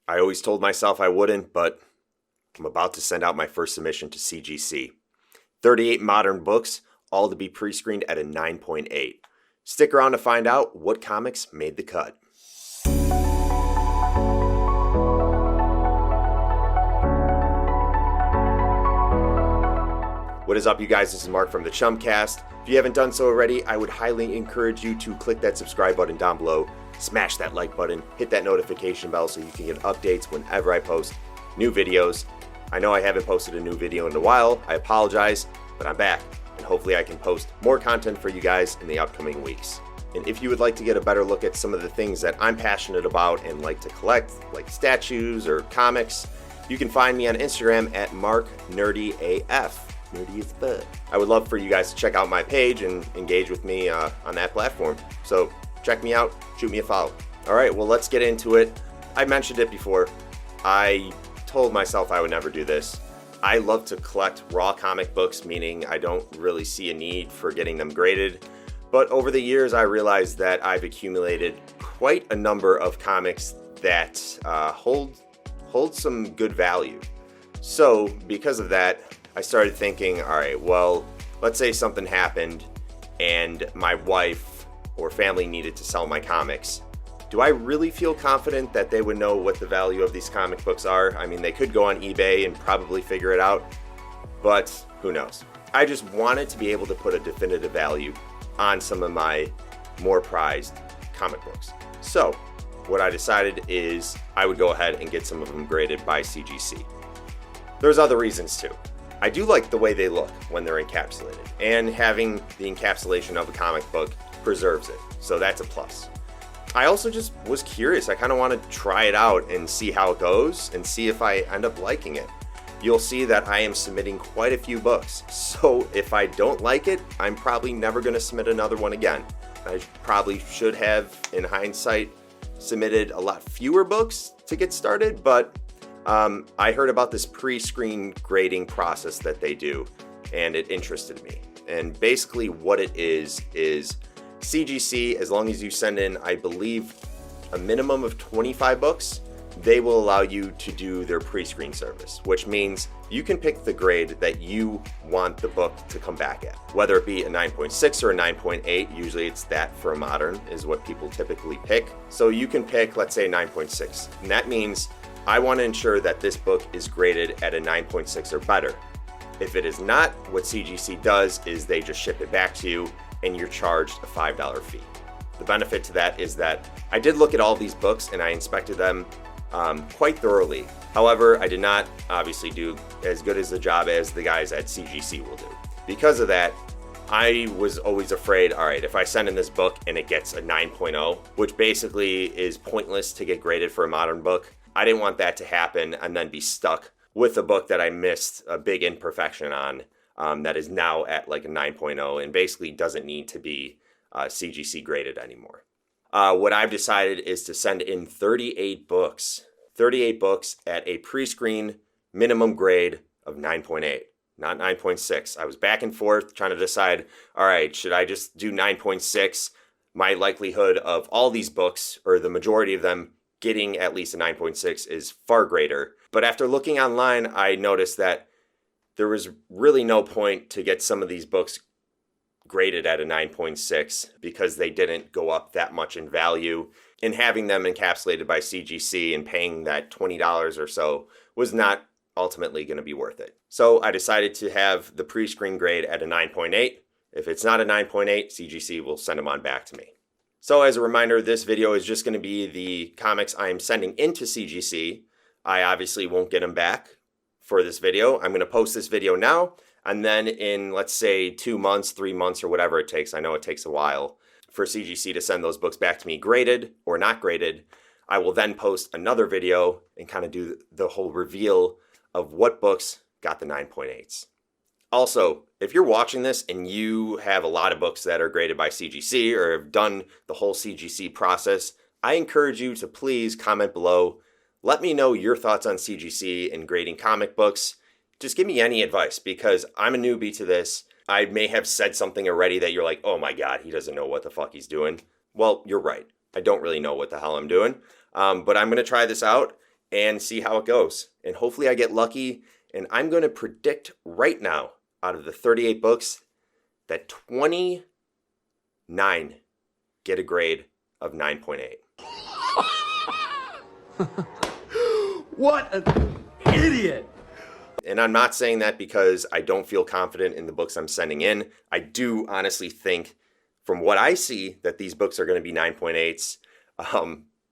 I always told myself I wouldn't, but I'm about to send out my first submission to CGC. 38 modern books, all to be pre-screened at a 9.8. Stick around to find out what comics made the cut. What is up, you guys? This is Mark from the Chumcast. If you haven't done so already, I would highly encourage you to click that subscribe button down below, smash that like button, hit that notification bell so you can get updates whenever I post new videos. I know I haven't posted a new video in a while. I apologize, but I'm back, and hopefully I can post more content for you guys in the upcoming weeks. And if you would like to get a better look at some of the things that I'm passionate about and like to collect, like statues or comics, you can find me on Instagram at MarkNerdyAF. Nerdy as fuck. I would love for you guys to check out my page and engage with me on that platform. So check me out, shoot me a follow. All right, well, let's get into it. I mentioned it before. I told myself I would never do this. I love to collect raw comic books, meaning I don't really see a need for getting them graded. But over the years, I realized that I've accumulated quite a number of comics that hold some good value. So because of that, I started thinking, all right, well, let's say something happened and my wife or family needed to sell my comics. Do I really feel confident that they would know what the value of these comic books are? I mean, they could go on eBay and probably figure it out, but who knows? I just wanted to be able to put a definitive value on some of my more prized comic books. So what I decided is I would go ahead and get some of them graded by CGC. There's other reasons too. I do like the way they look when they're encapsulated, and having the encapsulation of a comic book preserves it, so that's a plus. I also just was curious. I kind of want to try it out and see how it goes and see if I end up liking it. You'll see that I am submitting quite a few books, so if I don't like it, I'm probably never going to submit another one again. I probably should have, in hindsight, submitted a lot fewer books to get started, but I heard about this pre-screen grading process that they do, and it interested me. And basically what it is CGC, as long as you send in, I believe, a minimum of 25 books, they will allow you to do their pre-screen service, which means you can pick the grade that you want the book to come back at, whether it be a 9.6 or a 9.8. Usually it's that for a modern is what people typically pick. So you can pick, let's say, 9.6, and that means I want to ensure that this book is graded at a 9.6 or better. If it is not, what CGC does is they just ship it back to you and you're charged a $5 fee. The benefit to that is that I did look at all these books and I inspected them quite thoroughly. However, I did not obviously do as good as the job as the guys at CGC will do. Because of that, I was always afraid, all right, if I send in this book and it gets a 9.0, which basically is pointless to get graded for a modern book, I didn't want that to happen and then be stuck with a book that I missed a big imperfection on that is now at like a 9.0 and basically doesn't need to be CGC graded anymore. What I've decided is to send in 38 books at a pre-screen minimum grade of 9.8, not 9.6. I was back and forth trying to decide, all right, should I just do 9.6? My likelihood of all these books, or the majority of them, getting at least a 9.6 is far greater. But after looking online, I noticed that there was really no point to get some of these books graded at a 9.6 because they didn't go up that much in value. And having them encapsulated by CGC and paying that $20 or so was not ultimately going to be worth it. So I decided to have the pre-screen grade at a 9.8. If it's not a 9.8, CGC will send them on back to me. So as a reminder, this video is just going to be the comics I'm sending into CGC. I obviously won't get them back for this video. I'm going to post this video now, and then in, let's say, 2 months, 3 months, or whatever it takes, I know it takes a while for CGC to send those books back to me graded or not graded, I will then post another video and kind of do the whole reveal of what books got the 9.8s. Also, if you're watching this and you have a lot of books that are graded by CGC or have done the whole CGC process, I encourage you to please comment below. Let me know your thoughts on CGC and grading comic books. Just give me any advice because I'm a newbie to this. I may have said something already that you're like, oh my God, he doesn't know what the fuck he's doing. Well, you're right. I don't really know what the hell I'm doing. But I'm going to try this out and see how it goes. And hopefully I get lucky, and I'm going to predict right now, out of the 38 books, that 29 get a grade of 9.8. What an idiot! And I'm not saying that because I don't feel confident in the books I'm sending in. I do honestly think, from what I see, that these books are going to be 9.8s.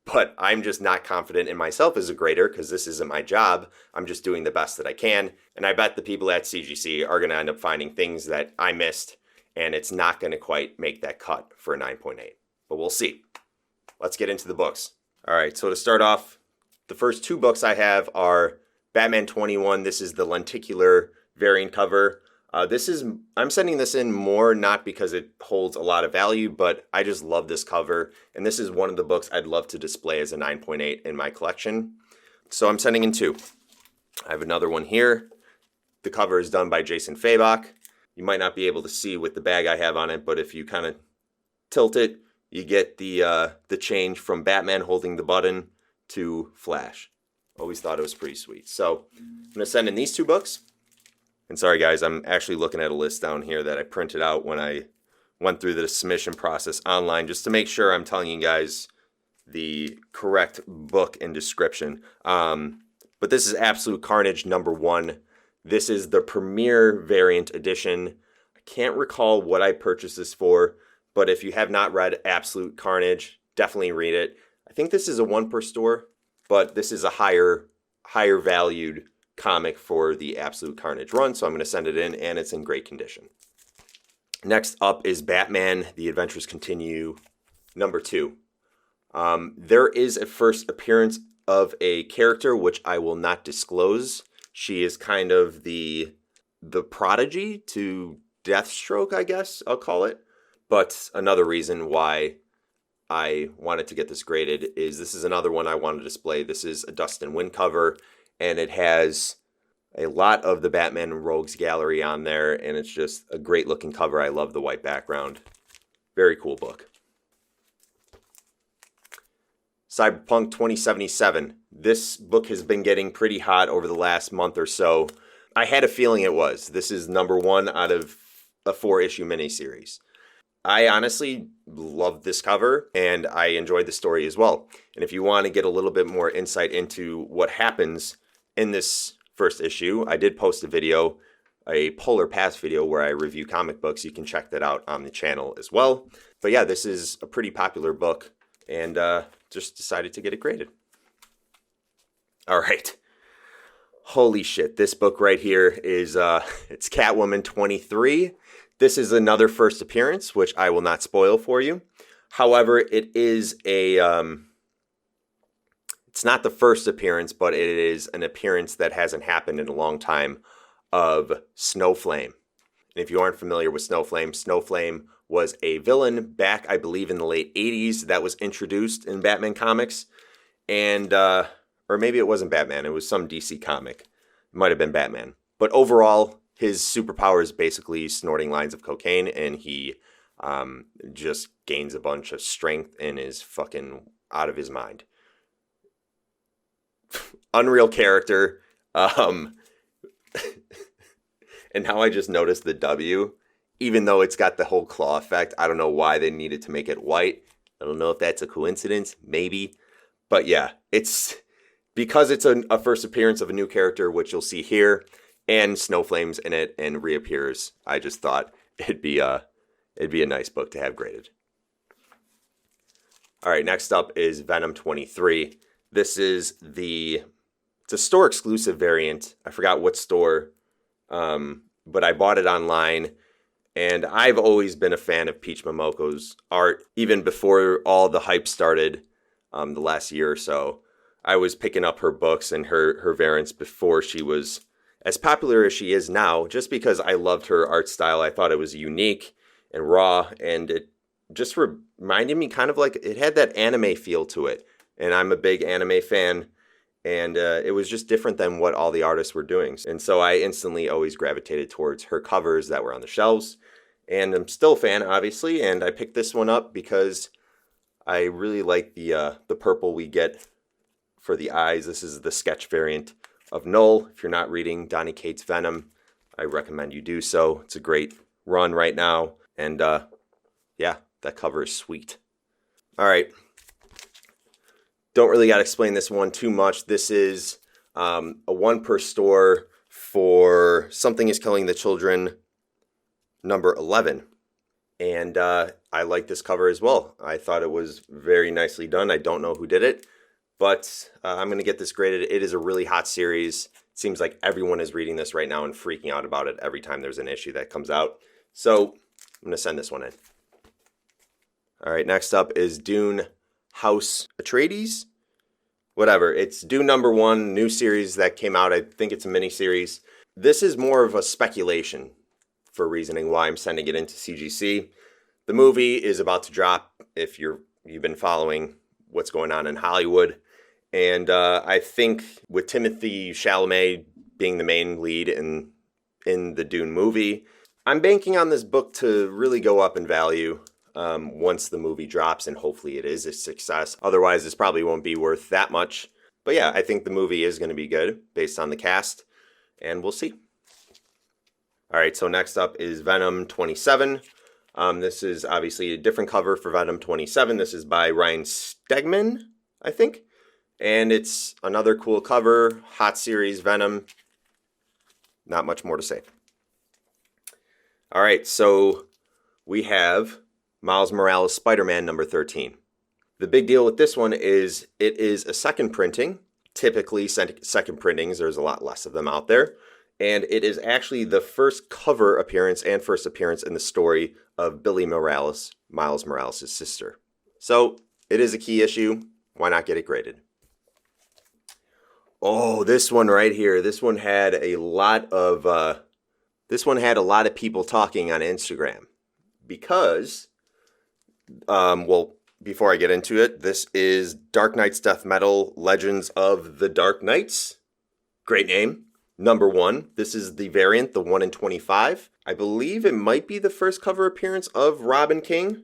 But I'm just not confident in myself as a grader because this isn't my job. I'm just doing the best that I can. And I bet the people at CGC are going to end up finding things that I missed, and it's not going to quite make that cut for a 9.8. But we'll see. Let's get into the books. All right, so to start off, the first two books I have are Batman 21. This is the lenticular variant cover. I'm sending this in more not because it holds a lot of value, but I just love this cover. And this is one of the books I'd love to display as a 9.8 in my collection. So I'm sending in two. I have another one here. The cover is done by Jason Fabok. You might not be able to see with the bag I have on it, but if you kind of tilt it, you get the change from Batman holding the button to Flash. Always thought it was pretty sweet. So I'm going to send in these two books. And sorry guys, I'm actually looking at a list down here that I printed out when I went through the submission process online, just to make sure I'm telling you guys the correct book and description. But this is Absolute Carnage #1. This is the premier variant edition. I can't recall what I purchased this for, but if you have not read Absolute Carnage, definitely read it. I think this is a one per store, but this is a higher valued comic for the Absolute Carnage run, so I'm going to send it in, and it's in great condition. Next up is Batman, The Adventures Continue, #2. There is a first appearance of a character which I will not disclose. She is kind of the prodigy to Deathstroke, I guess I'll call it. But another reason why I wanted to get this graded is this is another one I want to display. This is a Dustin Wynn cover, and it has a lot of the Batman and Rogues gallery on there, and it's just a great looking cover. I love the white background. Very cool book. Cyberpunk 2077. This book has been getting pretty hot over the last month or so. I had a feeling it was. This is #1 out of a 4-issue miniseries. I honestly love this cover, and I enjoyed the story as well. And if you want to get a little bit more insight into what happens in this first issue, I did post a video, a Polar Pass video, where I review comic books. You can check that out on the channel as well. But yeah, this is a pretty popular book, and just decided to get it graded. All right. Holy shit, this book right here is, it's Catwoman 23. This is another first appearance, which I will not spoil for you. However, it is it's not the first appearance, but it is an appearance that hasn't happened in a long time of Snowflame. And if you aren't familiar with Snowflame, Snowflame was a villain back, I believe, in the late 80s that was introduced in Batman comics. And, or maybe it wasn't Batman, it was some DC comic. It might have been Batman. But overall, his superpower is basically snorting lines of cocaine, and he just gains a bunch of strength and is fucking out of his mind. Unreal character. And now I just noticed the W. Even though it's got the whole claw effect, I don't know why they needed to make it white. I don't know if that's a coincidence, maybe. But yeah, it's because it's a first appearance of a new character, which you'll see here, and Snowflame's in it and reappears. I just thought it'd be a nice book to have graded. All right, next up is Venom 23. This is it's a store exclusive variant. I forgot what store, but I bought it online. And I've always been a fan of Peach Momoko's art, even before all the hype started the last year or so. I was picking up her books and her variants before she was as popular as she is now, just because I loved her art style. I thought it was unique and raw, and it just reminded me kind of like it had that anime feel to it. And I'm a big anime fan, and it was just different than what all the artists were doing. And so I instantly always gravitated towards her covers that were on the shelves. And I'm still a fan, obviously, and I picked this one up because I really like the purple we get for the eyes. This is the sketch variant of Null. If you're not reading Donny Cates' Venom, I recommend you do so. It's a great run right now. And yeah, that cover is sweet. All right. Don't really got to explain this one too much. This is a one per store for Something is Killing the Children, number 11. And I like this cover as well. I thought it was very nicely done. I don't know who did it, but I'm going to get this graded. It is a really hot series. It seems like everyone is reading this right now and freaking out about it every time there's an issue that comes out. So I'm going to send this one in. All right, next up is Dune House Atreides. Whatever. It's Dune number 1, new series that came out. I think it's a mini series. This is more of a speculation for reasoning why I'm sending it into CGC. The movie is about to drop if you've been following what's going on in Hollywood. And I think with Timothée Chalamet being the main lead in the Dune movie, I'm banking on this book to really go up in value once the movie drops, and hopefully it is a success. Otherwise, this probably won't be worth that much. But yeah, I think the movie is going to be good based on the cast, and we'll see. All right, so next up is Venom 27. This is obviously a different cover for Venom 27. This is by Ryan Stegman, I think. And it's another cool cover, hot series Venom. Not much more to say. All right, so we have Miles Morales Spider-Man number 13. The big deal with this one is it is a second printing. Typically, second printings, there's a lot less of them out there. And it is actually the first cover appearance and first appearance in the story of Billy Morales, Miles Morales' sister. So it is a key issue. Why not get it graded? Oh, this one right here. This one had a lot of people talking on Instagram because, well, before I get into it, this is Dark Knight's Death Metal Legends of the Dark Knights. Great name. Number 1. This is the variant, the 1 in 25. I believe it might be the first cover appearance of Robin King.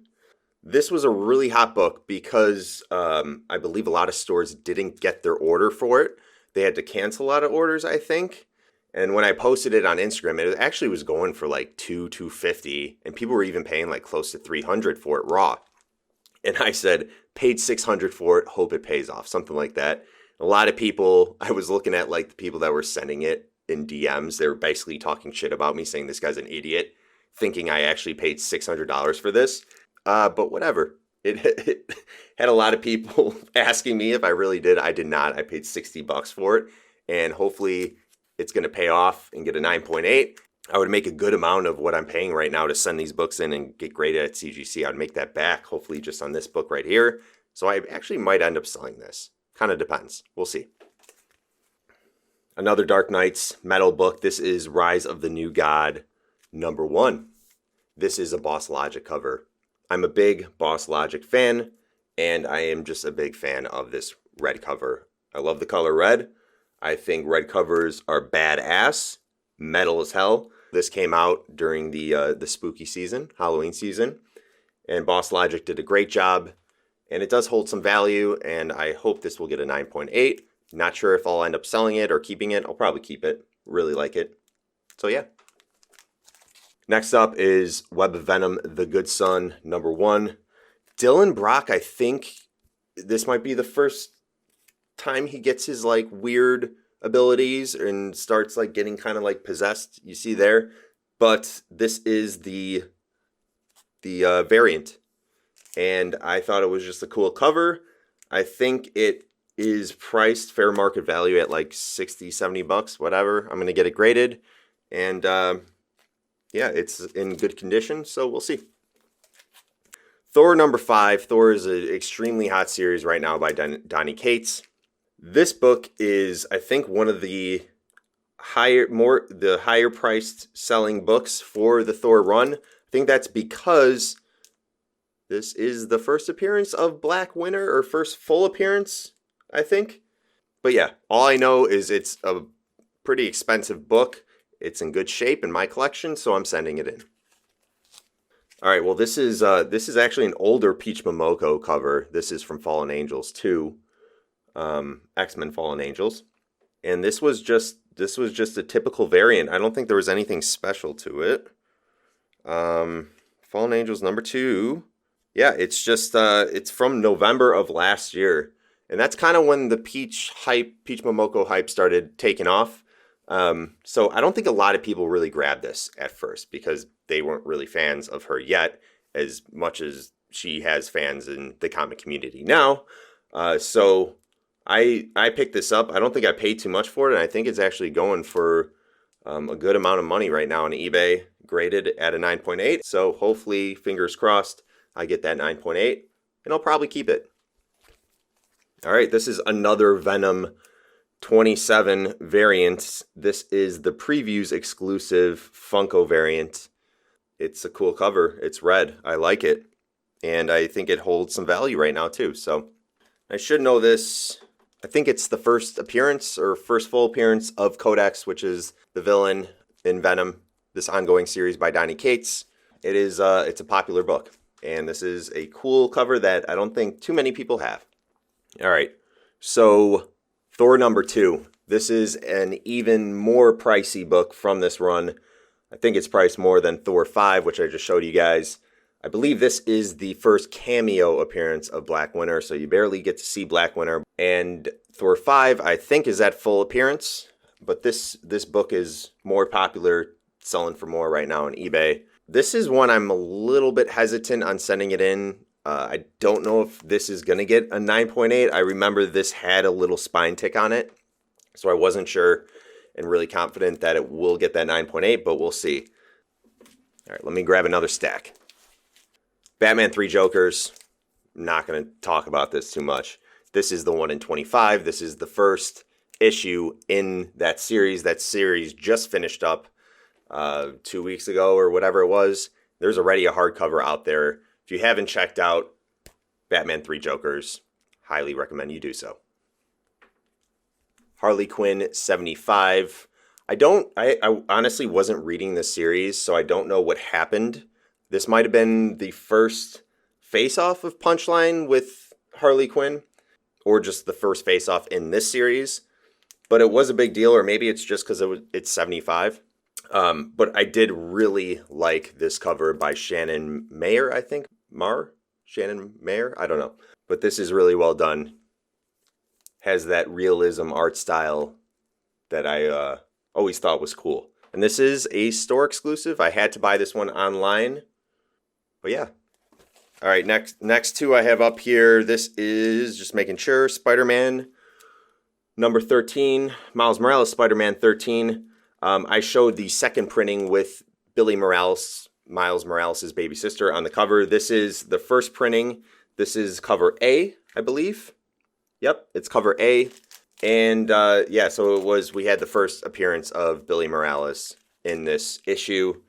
This was a really hot book because I believe a lot of stores didn't get their order for it. They had to cancel a lot of orders, I think. And when I posted it on Instagram, it actually was going for like $250, and people were even paying like close to $300 for it raw. And I said, paid $600 for it, hope it pays off, something like that. A lot of people, I was looking at like the people that were sending it in DMs. They were basically talking shit about me, saying this guy's an idiot, thinking I actually paid $600 for this. But whatever. It had a lot of people asking me if I really did. I did not. I paid $60 for it. And hopefully it's going to pay off and get a 9.8. I would make a good amount of what I'm paying right now to send these books in and get graded at CGC. I'd make that back, hopefully just on this book right here. So I actually might end up selling this. Kind of depends. We'll see. Another Dark Knights metal book. This is Rise of the New God, number 1. This is a Boss Logic cover. I'm a big Boss Logic fan, and I am just a big fan of this red cover. I love the color red. I think red covers are badass, metal as hell. This came out during the spooky season, Halloween season, and Boss Logic did a great job. And it does hold some value, and I hope this will get a 9.8. Not sure if I'll end up selling it or keeping it. I'll probably keep it. Really like it. So yeah. Next up is Web of Venom, The Good Son, number 1. Dylan Brock, I think this might be the first time he gets his like weird abilities and starts like getting kind of like possessed. You see there. But this is the variant. And I thought it was just a cool cover. I think it is priced fair market value at like $60-$70, whatever. I'm going to get it graded. And yeah, it's in good condition, so we'll see. Thor number 5. Thor is an extremely hot series right now by Donny Cates. This book is, I think, one of the higher priced selling books for the Thor run. I think that's because this is the first appearance of Black Winter, or first full appearance, I think. But yeah, all I know is it's a pretty expensive book. It's in good shape in my collection, so I'm sending it in. All right, well, this is actually an older Peach Momoko cover. This is from Fallen Angels 2. X-Men Fallen Angels. And this was just a typical variant. I don't think there was anything special to it. Fallen Angels number 2. Yeah, it's just it's from November of last year. And that's kind of when the Peach Momoko hype started taking off. So I don't think a lot of people really grabbed this at first because they weren't really fans of her yet, as much as she has fans in the comic community now. So I picked this up. I don't think I paid too much for it, and I think it's actually going for a good amount of money right now on eBay, graded at a 9.8. So hopefully, fingers crossed, I get that 9.8, and I'll probably keep it. All right, this is another Venom 27 variant. This is the Previews exclusive Funko variant. It's a cool cover. It's red. I like it. And I think it holds some value right now too. So I should know this. I think it's the first appearance or first full appearance of Codex, which is the villain in Venom, this ongoing series by Donny Cates. It's a popular book. And this is a cool cover that I don't think too many people have. All right. So Thor number 2. This is an even more pricey book from this run. I think it's priced more than Thor 5, which I just showed you guys. I believe this is the first cameo appearance of Black Winter, so you barely get to see Black Winter. And Thor 5, I think, is at full appearance. But this book is more popular, selling for more right now on eBay. This is one I'm a little bit hesitant on sending it in. I don't know if this is going to get a 9.8. I remember this had a little spine tick on it, so I wasn't sure and really confident that it will get that 9.8, but we'll see. All right, let me grab another stack. Batman 3 Jokers. I'm not going to talk about this too much. This is the 1 in 25. This is the first issue in that series. That series just finished up 2 weeks ago or whatever it was. There's already a hardcover out there. If you haven't checked out Batman 3 Jokers, highly recommend you do so. Harley Quinn 75. I honestly wasn't reading this series, so I don't know what happened. This might have been the first face-off of Punchline with Harley Quinn, or just the first face-off in this series. But it was a big deal, or maybe it's just because it's 75. But I did really like this cover by Shannon Mayer, I think. Shannon Mayer? I don't know. But this is really well done. Has that realism art style that I always thought was cool. And this is a store exclusive. I had to buy this one online. But yeah. All right, next two I have up here. This is, just making sure, Spider-Man number 13. Miles Morales, Spider-Man 13. I showed the second printing with Billy Morales, Miles Morales' baby sister, on the cover. This is the first printing. This is cover A, I believe. Yep, it's cover A. And yeah, so we had the first appearance of Billy Morales in this issue.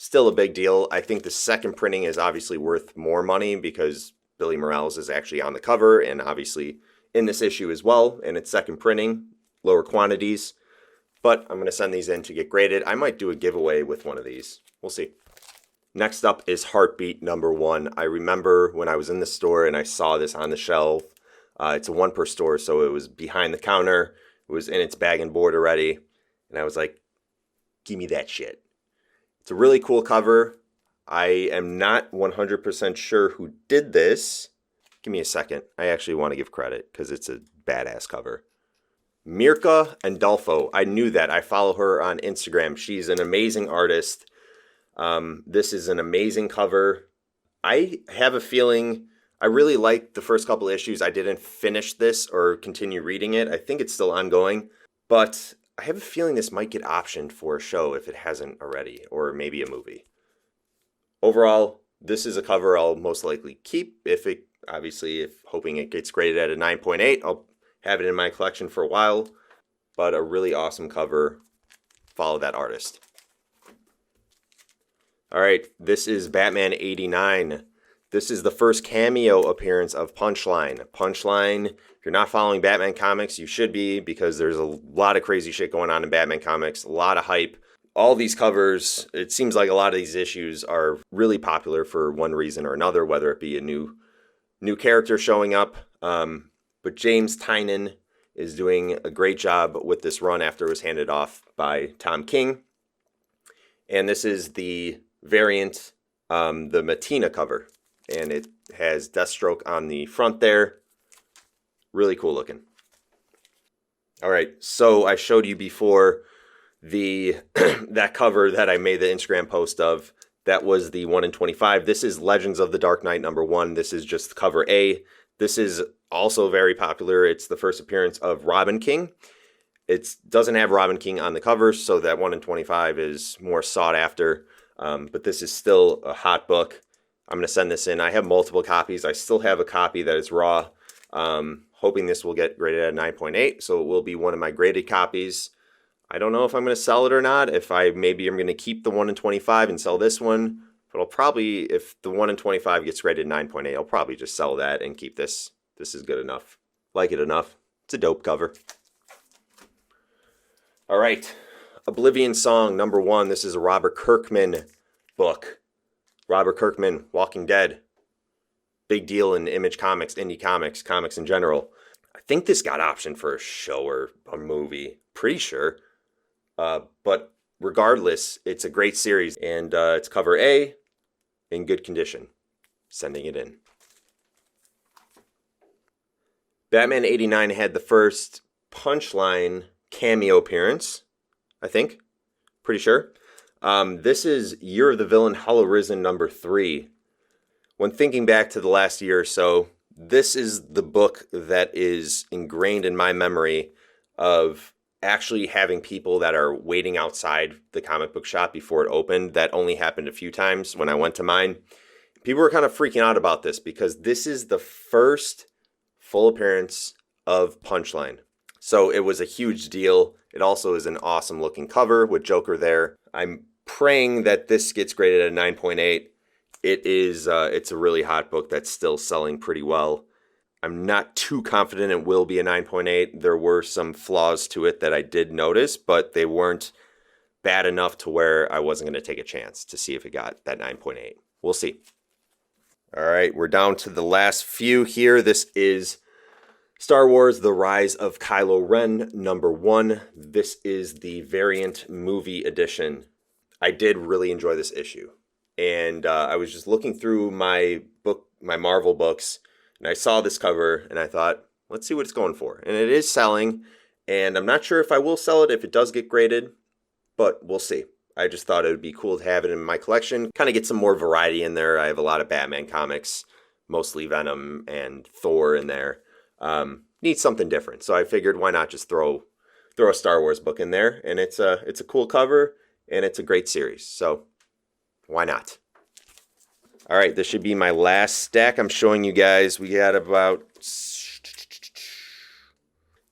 Still a big deal. I think the second printing is obviously worth more money because Billy Morales is actually on the cover and obviously in this issue as well. And it's second printing, lower quantities. But I'm going to send these in to get graded. I might do a giveaway with one of these. We'll see. Next up is Heartbeat number 1. I remember when I was in the store and I saw this on the shelf. It's a 1 per store, so it was behind the counter. It was in its bag and board already. And I was like, give me that shit. It's a really cool cover. I am not 100% sure who did this. Give me a second. I actually want to give credit because it's a badass cover. Mirka Andolfo. I knew that. I follow her on Instagram. She's an amazing artist. This is an amazing cover. I have a feeling I really liked the first couple issues. I didn't finish this or continue reading it. I think it's still ongoing. But I have a feeling this might get optioned for a show if it hasn't already, or maybe a movie. Overall, this is a cover I'll most likely keep. If hoping it gets graded at a 9.8, I'll have it in my collection for a while. But a really awesome cover. Follow that artist. All right, this is Batman 89. This is the first cameo appearance of Punchline. Punchline, if you're not following Batman comics, you should be, because there's a lot of crazy shit going on in Batman comics, a lot of hype. All these covers, it seems like a lot of these issues are really popular for one reason or another, whether it be a new character showing up. But but James Tynan is doing a great job with this run after it was handed off by Tom King. And this is the variant, the Matina cover. And it has Deathstroke on the front there. Really cool looking. All right, so I showed you before that cover that I made the Instagram post of. That was the 1 in 25. This is Legends of the Dark Knight #1. This is just cover A. This is also very popular. It's the first appearance of Robin King. It doesn't have Robin King on the cover, so that 1 in 25 is more sought after. But this is still a hot book. I'm going to send this in. I have multiple copies. I still have a copy that is raw. Hoping this will get graded at 9.8, so it will be one of my graded copies. I don't know if I'm going to sell it or not. Maybe I'm going to keep the 1 in 25 and sell this one. But I'll probably, if the 1 in 25 gets graded 9.8, I'll probably just sell that and keep this. This is good enough. Like it enough. It's a dope cover. All right. Oblivion Song #1. This is a Robert Kirkman book. Robert Kirkman, Walking Dead. Big deal in Image Comics, indie comics, comics in general. I think this got optioned for a show or a movie. Pretty sure. But regardless, it's a great series. And it's cover A in good condition. Sending it in. Batman 89 had the first Punchline cameo appearance, I think. Pretty sure. This is Year of the Villain Hollow Risen #3. When thinking back to the last year or so, this is the book that is ingrained in my memory of actually having people that are waiting outside the comic book shop before it opened. That only happened a few times when I went to mine. People were kind of freaking out about this because this is the first full appearance of Punchline. So it was a huge deal. It also is an awesome looking cover with Joker there. I'm praying that this gets graded at 9.8. It's a really hot book that's still selling pretty well. I'm not too confident it will be a 9.8. There were some flaws to it that I did notice, but they weren't bad enough to where I wasn't going to take a chance to see if it got that 9.8. We'll see. All right, we're down to the last few here. This is Star Wars: The Rise of Kylo Ren #1. This is the variant movie edition. I did really enjoy this issue. And I was just looking through my Marvel books, and I saw this cover, and I thought, let's see what it's going for. And it is selling, and I'm not sure if I will sell it if it does get graded, but we'll see. I just thought it would be cool to have it in my collection, kind of get some more variety in there. I have a lot of Batman comics, mostly Venom and Thor in there. Need something different, so I figured why not just throw a Star Wars book in there, and it's a cool cover, and it's a great series, so why not? All right, this should be my last stack I'm showing you guys. We got about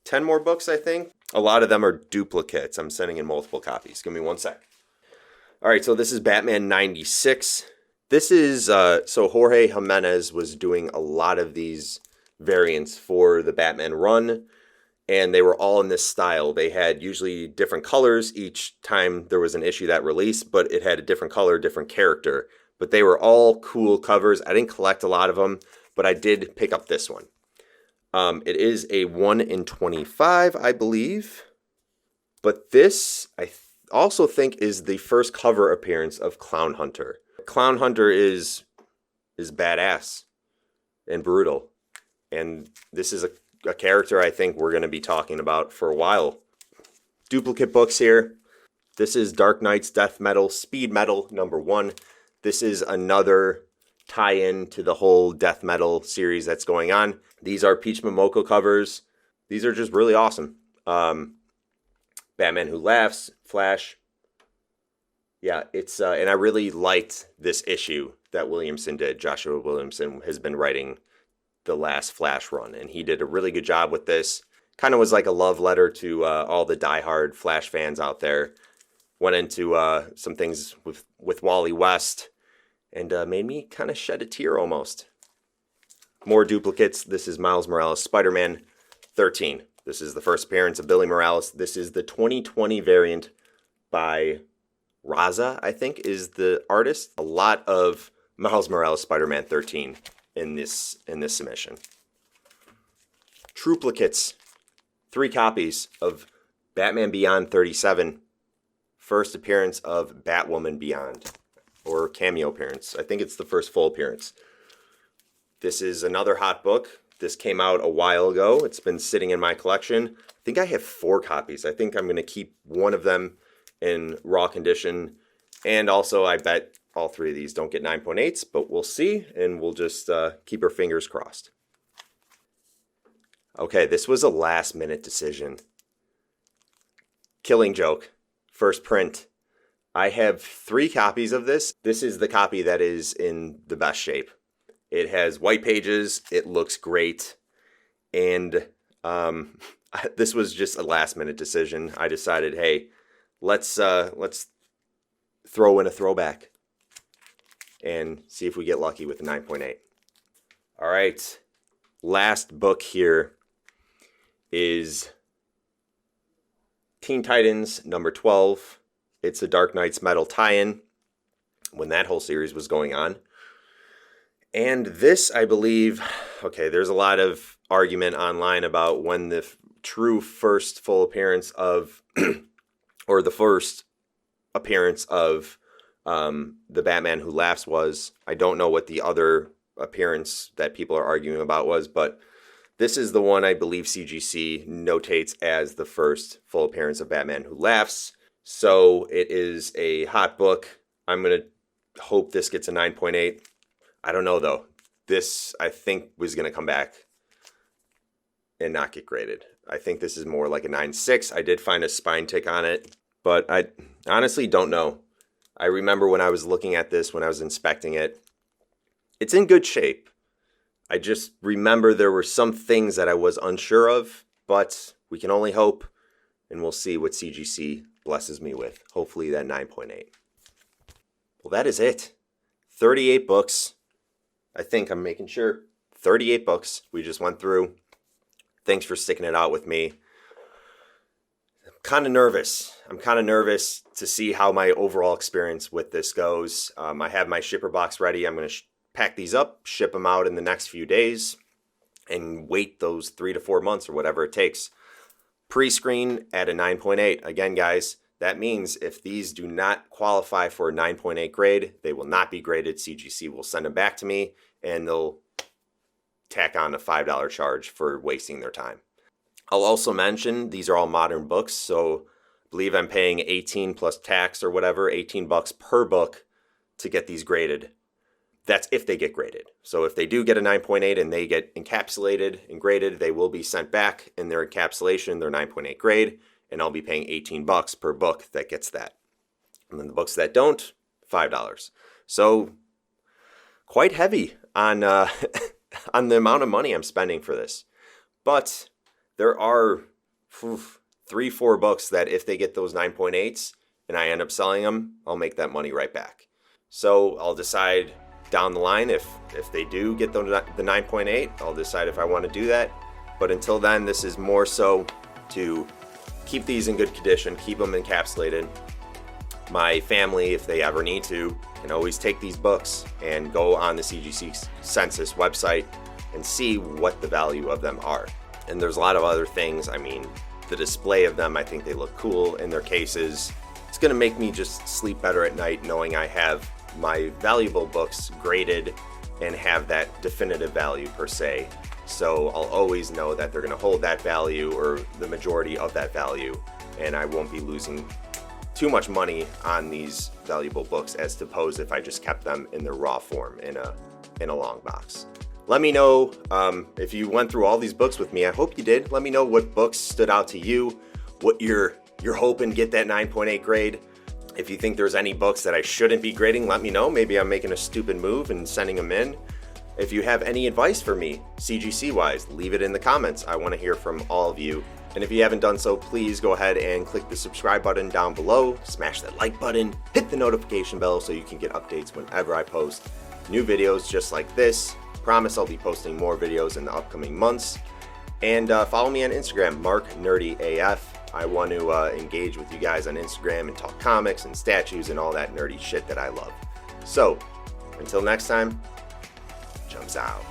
10 more books, I think. A lot of them are duplicates. I'm sending in multiple copies. Give me one sec. All right, so this is Batman 96. This is, so Jorge Jimenez was doing a lot of these variants for the Batman run, and they were all in this style. They had usually different colors each time there was an issue that released, but it had a different color, different character. But they were all cool covers. I didn't collect a lot of them, but I did pick up this one. It is a 1 in 25, I believe. But this, I also think, is the first cover appearance of Clown Hunter. Clown Hunter is badass and brutal. And this is a character I think we're going to be talking about for a while. Duplicate books here. This is Dark Knight's Death Metal Speed Metal #1. This is another tie-in to the whole death metal series that's going on. These are Peach Momoko covers. These are just really awesome. Batman Who Laughs, Flash. Yeah, it's and I really liked this issue that Williamson did. Joshua Williamson has been writing the last Flash run, and he did a really good job with this. Kind of was like a love letter to all the diehard Flash fans out there. Went into some things with Wally West, and made me kind of shed a tear almost. More duplicates. This is Miles Morales, Spider-Man 13. This is the first appearance of Billy Morales. This is the 2020 variant by Raza, I think, is the artist. A lot of Miles Morales, Spider-Man 13 in this submission. Truplicates. 3 copies of Batman Beyond 37. First appearance of Batwoman Beyond. Or cameo appearance. I think it's the first full appearance. This is another hot book. This came out a while ago. It's been sitting in my collection. I think I have 4 copies. I think I'm going to keep one of them in raw condition. And also, I bet all 3 of these don't get 9.8s, but we'll see, and we'll just keep our fingers crossed. Okay, this was a last-minute decision. Killing Joke, first print. I have 3 copies of this. This is the copy that is in the best shape. It has white pages. It looks great. And this was just a last-minute decision. I decided, hey, let's throw in a throwback and see if we get lucky with a 9.8. All right, last book here is Teen Titans number 12. It's a Dark Knight's Metal tie-in when that whole series was going on. And this, I believe, okay, there's a lot of argument online about when the true first full appearance of, or the first appearance of the Batman Who Laughs was. I don't know what the other appearance that people are arguing about was, but this is the one I believe CGC notates as the first full appearance of Batman Who Laughs. So it is a hot book. I'm going to hope this gets a 9.8. I don't know, though. This, I think, was going to come back and not get graded. I think this is more like a 9.6. I did find a spine tick on it, but I honestly don't know. I remember when I was looking at this, when I was inspecting it, it's in good shape. I just remember there were some things that I was unsure of, but we can only hope, and we'll see what CGC blesses me with. Hopefully that 9.8. Well, that is it. 38 books. I think I'm making sure. 38 books we just went through. Thanks for sticking it out with me. I'm kind of nervous. I'm kind of nervous to see how my overall experience with this goes. I have my shipper box ready. I'm going to pack these up, ship them out in the next few days, and wait those 3 to 4 months or whatever it takes. Prescreen at a 9.8. Again, guys, that means if these do not qualify for a 9.8 grade, they will not be graded. CGC will send them back to me, and they'll tack on a $5 charge for wasting their time. I'll also mention these are all modern books, so I believe I'm paying 18 plus tax or whatever, $18 per book to get these graded. That's if they get graded. So if they do get a 9.8 and they get encapsulated and graded, they will be sent back in their encapsulation, their 9.8 grade, and I'll be paying $18 per book that gets that. And then the books that don't, $5. So quite heavy on on the amount of money I'm spending for this. But there are 3-4 books that if they get those 9.8s and I end up selling them, I'll make that money right back. So I'll decide down the line if they do get the 9.8, I'll decide if I want to do that. But until then, this is more so to keep these in good condition, keep them encapsulated. My family, if they ever need to, can always take these books and go on the CGC census website and see what the value of them are. And there's a lot of other things. I mean, the display of them, I think they look cool in their cases. It's going to make me just sleep better at night knowing I have my valuable books graded and have that definitive value per se. So I'll always know that they're going to hold that value or the majority of that value, and I won't be losing too much money on these valuable books as opposed if I just kept them in their raw form in a long box. Let me know if you went through all these books with me. I hope you did. Let me know what books stood out to you, what you're hoping get that 9.8 grade. If you think there's any books that I shouldn't be grading, let me know. Maybe I'm making a stupid move and sending them in. If you have any advice for me, CGC-wise, leave it in the comments. I want to hear from all of you. And if you haven't done so, please go ahead and click the subscribe button down below, smash that like button, hit the notification bell so you can get updates whenever I post new videos just like this. Promise I'll be posting more videos in the upcoming months. And follow me on Instagram, MarkNerdyAF. I want to engage with you guys on Instagram and talk comics and statues and all that nerdy shit that I love. So, until next time, jumps out.